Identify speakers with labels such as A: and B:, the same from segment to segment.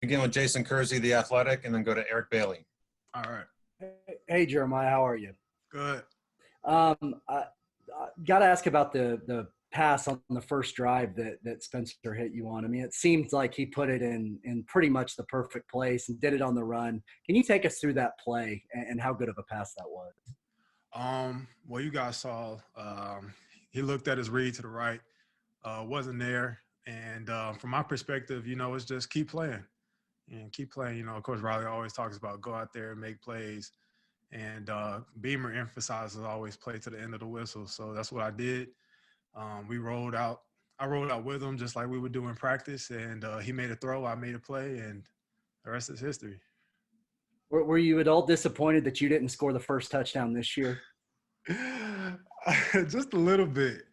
A: begin with Jason Kersey, the Athletic, and then go to Eric Bailey.
B: All right.
C: Hey, Jeremiah, how are you?
B: Good.
C: I got to ask about the pass on the first drive that Spencer hit you on. I mean, it seems like he put it in pretty much the perfect place and did it on the run. Can you take us through that play and how good of a pass that was?
B: Well, you guys saw he looked at his read to the right, wasn't there. And from my perspective, it's just keep playing and keep playing. Coach Riley always talks about go out there and make plays. And Beamer emphasizes always play to the end of the whistle. So that's what I did. We rolled out. I rolled out with him just like we would do in practice. And he made a throw. I made a play. And the rest is history.
C: Were you at all disappointed that you didn't score the first touchdown this year?
B: Just a little bit.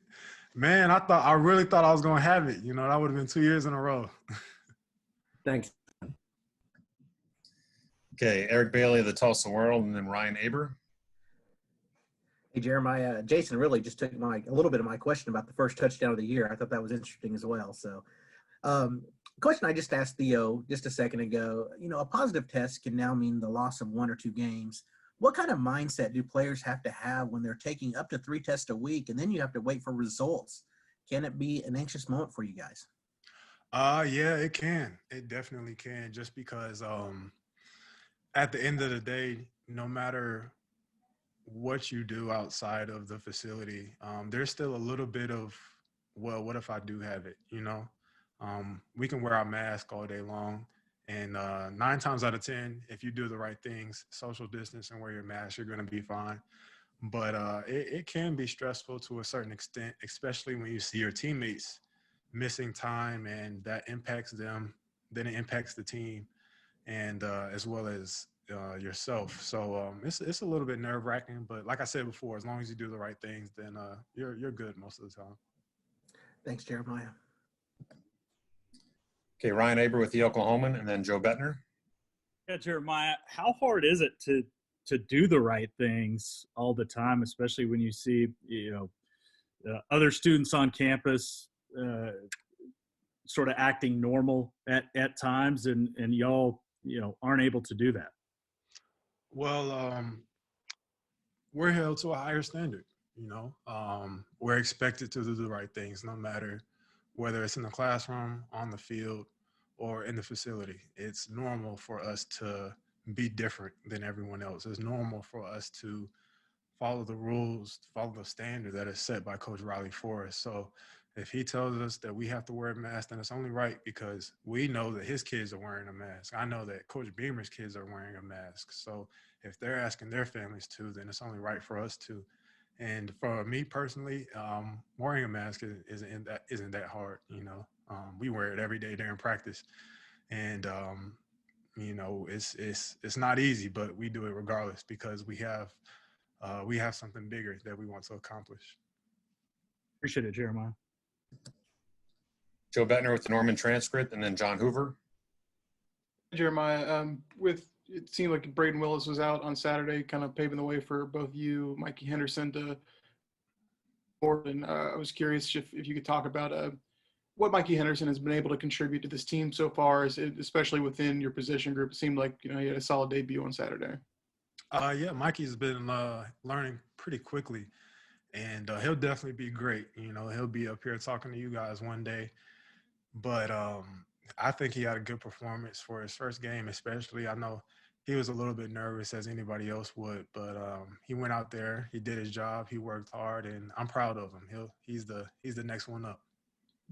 B: Man, I really thought I was going to have it. That would have been 2 years in a row.
C: Thanks.
A: Okay, Eric Bailey of the Tulsa World, and then Ryan Aber.
D: Hey, Jeremiah. Jason really just took a little bit of my question about the first touchdown of the year. I thought that was interesting as well. So, question I just asked Theo just a second ago, a positive test can now mean the loss of 1 or 2 games. What kind of mindset do players have to have when they're taking up to 3 tests a week and then you have to wait for results? Can it be an anxious moment for you guys?
B: Yeah, it can. It definitely can, just because at the end of the day, no matter what you do outside of the facility, there's still a little bit of, well, what if I do have it, We can wear our mask all day long. And 9 times out of 10, if you do the right things, social distance and wear your mask, you're going to be fine. But it can be stressful to a certain extent, especially when you see your teammates missing time and that impacts them. Then it impacts the team and as well as yourself. So it's a little bit nerve-wracking. But like I said before, as long as you do the right things, then you're good most of the time.
D: Thanks, Jeremiah.
A: Okay, Ryan Aber with the Oklahoman, and then Joe Bettner.
E: Yeah, Jeremiah, how hard is it to do the right things all the time, especially when you see, other students on campus sort of acting normal at times and y'all, aren't able to do that?
B: Well, we're held to a higher standard, we're expected to do the right things no matter whether it's in the classroom, on the field, or in the facility. It's normal for us to be different than everyone else. It's normal for us to follow the rules, follow the standard that is set by Coach Riley for us. So if he tells us that we have to wear a mask, then it's only right because we know that his kids are wearing a mask. I know that Coach Beamer's kids are wearing a mask. So if they're asking their families to, then it's only right for us to. And for me personally, wearing a mask isn't that hard. We wear it every day during practice, and it's not easy, but we do it regardless because we have something bigger that we want to accomplish.
E: Appreciate it, Jeremiah.
A: Joe Bettner with the Norman Transcript, and then John Hoover.
F: Jeremiah, it seemed like Braden Willis was out on Saturday, kind of paving the way for both you, Mikey Henderson, to board. And I was curious if you could talk about what Mikey Henderson has been able to contribute to this team so far, especially within your position group. It seemed like he had a solid debut on Saturday.
B: Yeah, Mikey's been learning pretty quickly, and he'll definitely be great. He'll be up here talking to you guys one day. But I think he had a good performance for his first game, especially. I know he was a little bit nervous as anybody else would, but he went out there, he did his job, he worked hard, and I'm proud of him. He's the next one up.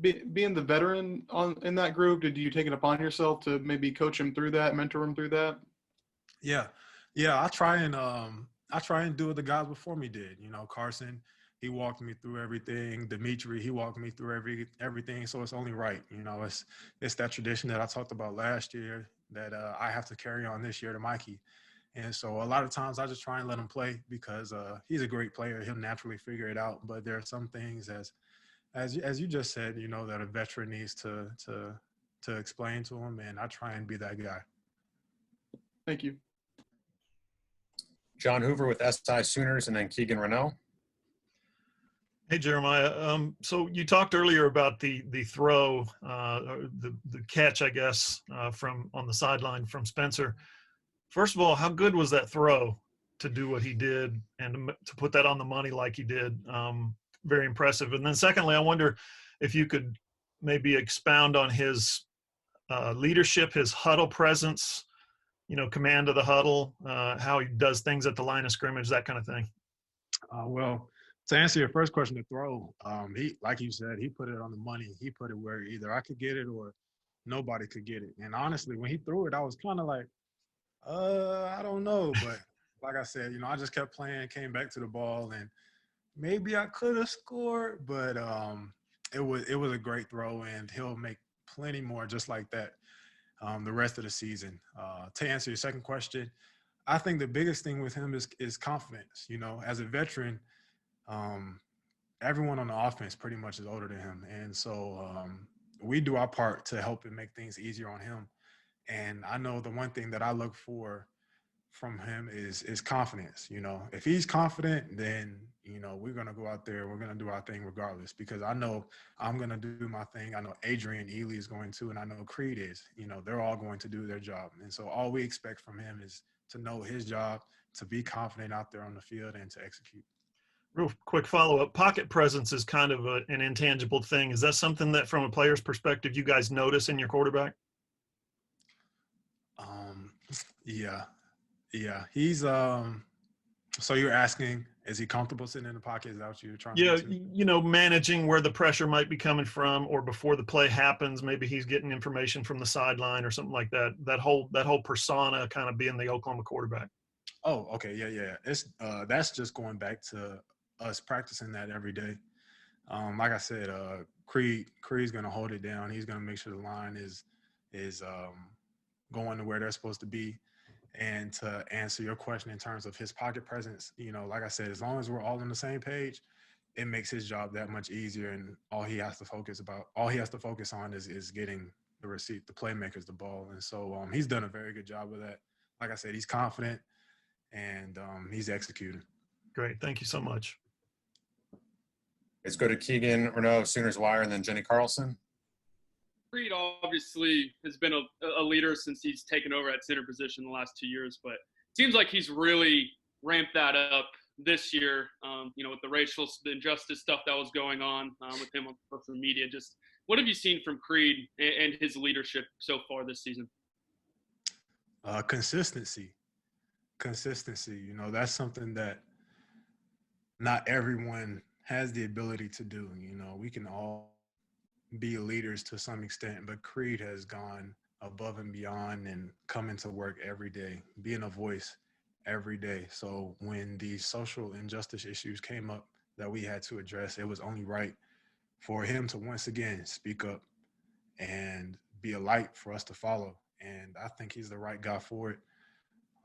F: Being the veteran in that group, did you take it upon yourself to maybe coach him through that, mentor him through that?
B: Yeah. I try and do what the guys before me did. Carson, he walked me through everything. Dimitri, he walked me through everything. So it's only right. It's that tradition that I talked about last year that I have to carry on this year to Mikey. And so a lot of times I just try and let him play because he's a great player. He'll naturally figure it out. But there are some things, as you just said, that a veteran needs to explain to him, and I try and be that guy.
F: Thank you.
A: John Hoover with SI Sooners, and then Keegan Renault.
G: Hey, Jeremiah. So you talked earlier about the throw, or the catch, I guess, from on the sideline from Spencer. First of all, how good was that throw to do what he did and to put that on the money like he did? Very impressive. And then secondly, I wonder if you could maybe expound on his leadership, his huddle presence, command of the huddle, how he does things at the line of scrimmage, that kind of thing.
B: Well, to answer your first question, the throw, he, like you said, he put it on the money. He put it where either I could get it or nobody could get it. And honestly, when he threw it, I was kind of like, I don't know. But like I said, I just kept playing, came back to the ball, and maybe I could have scored, but it was a great throw, and he'll make plenty more just like that the rest of the season. To answer your second question, I think the biggest thing with him is confidence. As a veteran, everyone on the offense pretty much is older than him. And so we do our part to help and make things easier on him. And I know the one thing that I look for from him is confidence. If he's confident, then, we're going to go out there, we're going to do our thing regardless, because I know I'm going to do my thing. I know Adrian Ely is going to, and I know Creed is, they're all going to do their job. And so all we expect from him is to know his job, to be confident out there on the field, and to execute.
G: Real quick follow-up. Pocket presence is kind of an intangible thing. Is that something that, from a player's perspective, you guys notice in your quarterback?
B: Yeah. He's so you're asking, is he comfortable sitting in the pocket? Is that what you're trying to get to?
G: Managing where the pressure might be coming from, or before the play happens, maybe he's getting information from the sideline or something like that. That whole persona kind of being the Oklahoma quarterback.
B: Oh, okay. Yeah. It's that's just going back to us practicing that every day. Like I said, Creed's gonna hold it down. He's gonna make sure the line is going to where they're supposed to be. And to answer your question in terms of his pocket presence, like I said, as long as we're all on the same page, it makes his job that much easier. And all he has to focus on is getting the playmakers the ball. And so he's done a very good job with that. Like I said, he's confident and he's executing.
G: Great. Thank you so much.
A: Let's go to Keegan Renaud, Sooners Wire, and then Jenny Carlson.
H: Creed obviously has been a leader since he's taken over at center position the last 2 years, but it seems like he's really ramped that up this year, with the racial injustice stuff that was going on with him on social media. Just what have you seen from Creed and his leadership so far this season?
B: Consistency. That's something that not everyone has the ability to do. We can all be leaders to some extent, but Creed has gone above and beyond and coming to work every day, being a voice every day. So when these social injustice issues came up that we had to address, it was only right for him to once again speak up and be a light for us to follow. And I think he's the right guy for it.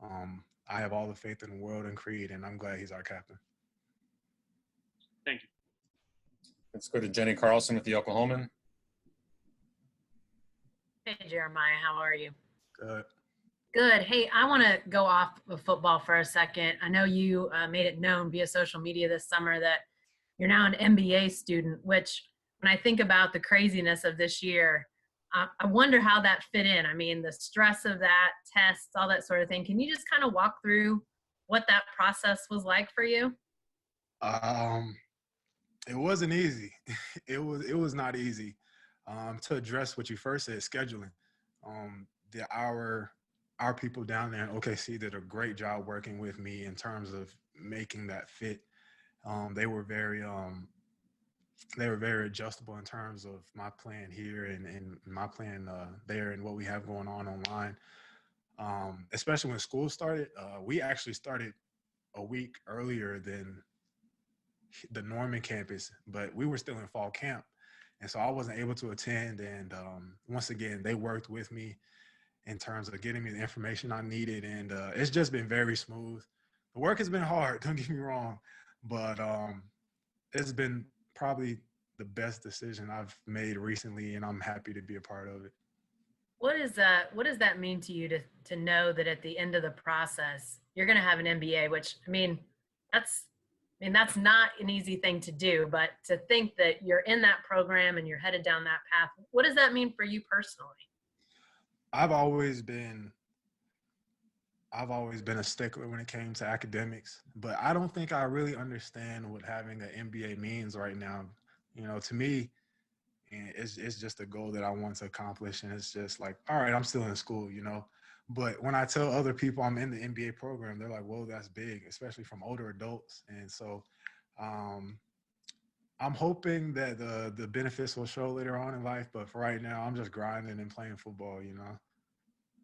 B: I have all the faith in the world in Creed, and I'm glad he's our captain.
H: Thank you.
A: Let's go to Jenny Carlson with the Oklahoman.
I: Hey, Jeremiah, how are you?
B: Good.
I: Good. Hey, I want to go off of football for a second. I know you made it known via social media this summer that you're now an MBA student, which when I think about the craziness of this year, I wonder how that fit in. I mean, the stress of that, tests, all that sort of thing. Can you just kind of walk through what that process was like for you?
B: It wasn't easy. It was not easy. To address what you first said, scheduling. Our people down there in OKC did a great job working with me in terms of making that fit. They were very adjustable in terms of my plan here and my plan there and what we have going on online. Especially when school started, we actually started a week earlier than the Norman campus, but we were still in fall camp. And so I wasn't able to attend. And once again, they worked with me in terms of getting me the information I needed. And it's just been very smooth. The work has been hard, don't get me wrong, but it's been probably the best decision I've made recently, and I'm happy to be a part of it.
I: What does that mean to you to know that at the end of the process, you're going to have an MBA, which, I mean, that's I mean, that's not an easy thing to do, but to think that you're in that program and you're headed down that path, what does that mean for you personally?
B: I've always been a stickler when it came to academics, but I don't think I really understand what having an MBA means right now. You know, to me, it's just a goal that I want to accomplish, and it's just like, all right, I'm still in school, you know. But when I tell other people I'm in the MBA program, they're like, "Whoa, that's big," especially from older adults. And so, I'm hoping that the benefits will show later on in life. But for right now, I'm just grinding and playing football, you know.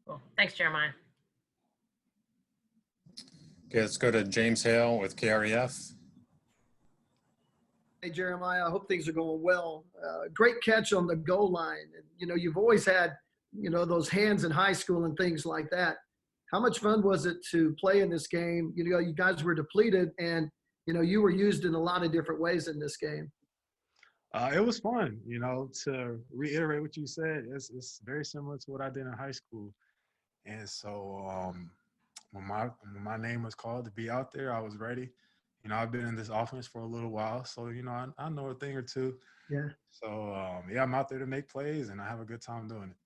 I: Cool. Thanks, Jeremiah.
A: Okay, let's go to James Hale with KREF.
J: Hey, Jeremiah, I hope things are going well. Great catch on the goal line. And, you know, you've always had, you know, those hands in high school and things like that. How much fun was it to play in this game? You know, you guys were depleted and, you know, you were used in a lot of different ways in this game.
B: It was fun, you know, to reiterate what you said. It's very similar to what I did in high school. And so when my name was called to be out there, I was ready. You know, I've been in this offense for a little while, so, you know, I know a thing or two.
J: Yeah.
B: So, yeah, I'm out there to make plays, and I have a good time doing it.